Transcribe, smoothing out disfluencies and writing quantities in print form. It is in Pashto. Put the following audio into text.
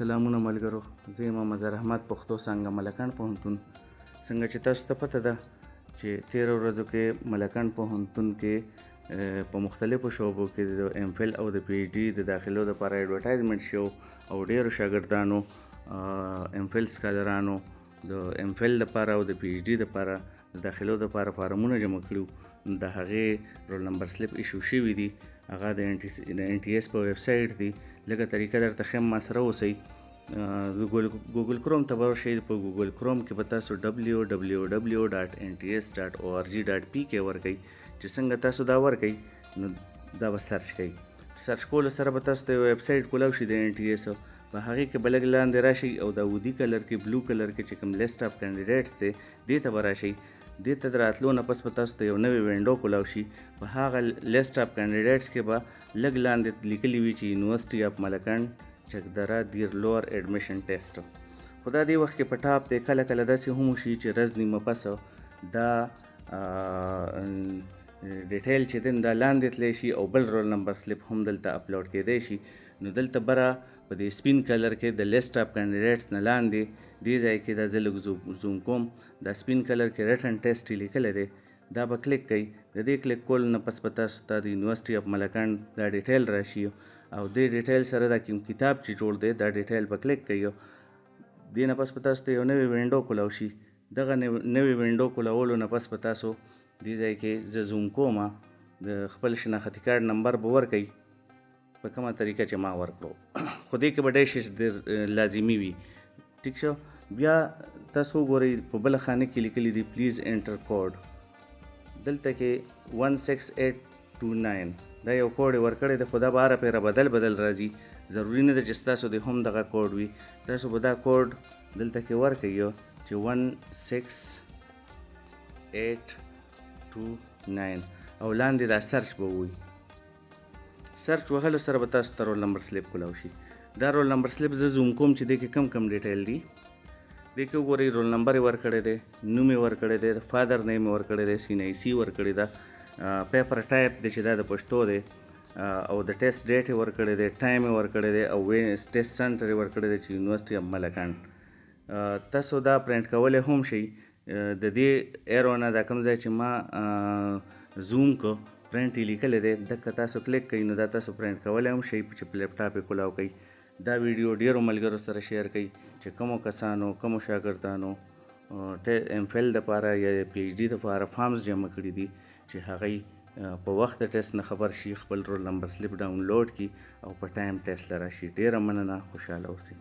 سلامونه ملګرو، زه یم مظهر احمد، پښتو څانګه ملکنډ پوهنتون. څنګه چې تاسو ته پته ده چې تېرو ورځو کې ملکنډ پوهنتون کې په مختلفو شعبو کې د ایم فل او د پی ایچ ډي د داخلو دپاره ایډورټایزمنټ شو او ډېرو شاګردانو ایم فل سکالرانو د ایم فل دپاره او د پی ایچ ډي دپاره د داخلو دپاره فارمونه جمع کړي. د هغې رول نمبر سلیپ ایشو شوي دي. هغه د ان ټي ایس په ویب سایټ دی. لږه طریقه درته ښیم، ما سره اوسئ. ګوګل کروم ته به ورشئ. په ګوګل کروم کې به تاسو www.nts.org.pk ورکئ. چې څنګه تاسو دا ورکئ نو دا به سرچ کوئ. سرچ کولو سره به تاسو ته یو ویب سایټ کولاو شي د ان ټي ایس. په هغې کې به لږ لاندې راشئ او دا ودي کلر کې بلو کلر کې چې کوم لیسټ اف کینډیډیټس دی دې ته به راشئ. دې ته د راتلو نه پس به تاسو ته یو نوی وینډو کولاو شي. په هغه لیسټ اف کینډیډیټس کې به لږ لاندې لیکلي وي چې یونیورسټي اف ملکنډ چکدره دیر لوور ایډمیشن ټیسټ. خو دا دې وخت کې په ټاپ دی. کله کله داسې هم وشي چې ورځ نیمه پس دا ډیټیل چې دی دا لاندې تلی شي او بل رول نمبر سلیپ هم دلته اپلوډ کیدی شي. نو دلته بره په دې سپین کلر کې د لیسټ اف کینډیډیټس نه لاندې دې ځای کې دا زه لږ زوم کوم، دا سپین کلر کې ریټن ټیسټ لیکلی دی. دا به کلیک کوئ. د دې کلیک کولو نه پس به تاسو ته د یونیورسټي اف ملکنډ دا ډیټیل راشي او دې ډیټیل سره دا کوم کتاب چې جوړ دی دا ډیټیل به کلیک کوئ. دې نه پس به تاسو ته یو نوی وینډو کولاو شي. دغه نوی وینډو کولاولو نه پس به تاسو دې ځای کې زه زوم کوم، د خپل شناختي کارډ نمبر به ورکئ په کومه طریقه چې ما ورکړو. خو دې کې به ډیش لازمي وي. ټیک شو. بیا تاسو وګورئ په بله خانه کې لیکلي دي پلیز انټر کوډ. دلته کې 16829 دا یو کوډ یې ورکړی دی، خو دا به هره پیره بدل راځي. ضروري نه ده چې ستاسو د هم دغه کوډ وي. تاسو به دا کوډ دلته کې ورکئ چې 16829 او لاندې دا سرچ به ووي. سرچ وهلو سره به تاسو ته رول نمبر سلیپ کولاو شي. دا رول نمبر سلیپ زه زوم کوم چې دې کې کم ډیټیل دي. دې کې وګورئ رول نمبر یې ورکړی دی، نوم یې ورکړی دی، فادر نیم یې ورکړی دی، سین آی سی ورکړې ده، پیپر ټایپ دی چې دا د پښتو دی، او د ټیسټ ډیټ یې ورکړی دی، ټایم یې ورکړی دی او ټیسټ سنټر یې ورکړی دی چې یونیورسټي اف ملکنډ. تاسو دا پرنټ کولی هم شئ. د دې ایرو نه دا کوم ځای چې ما زوم کو پرنټ یې لیکلی دی دکه تاسو کلیک کوئ نو دا تاسو پرنټ کولی هم شئ چې په لیپټاپ یې کولاو کوئ. دا ویډیو ډیرو ملګرو سره شیر کړئ چې کومو کسانو کومو شاګردانو ایم فل دپاره یا پی ایچ ډي دپاره فارمز جمع کړي دي چې هغوی په وخت د ټیسټ نه خبر شي، خپل رول نمبر سلیپ ډاونلوډ کړي او په ټایم ټیسټ له راشي. ډیره مننه، خوشحاله اوسئ.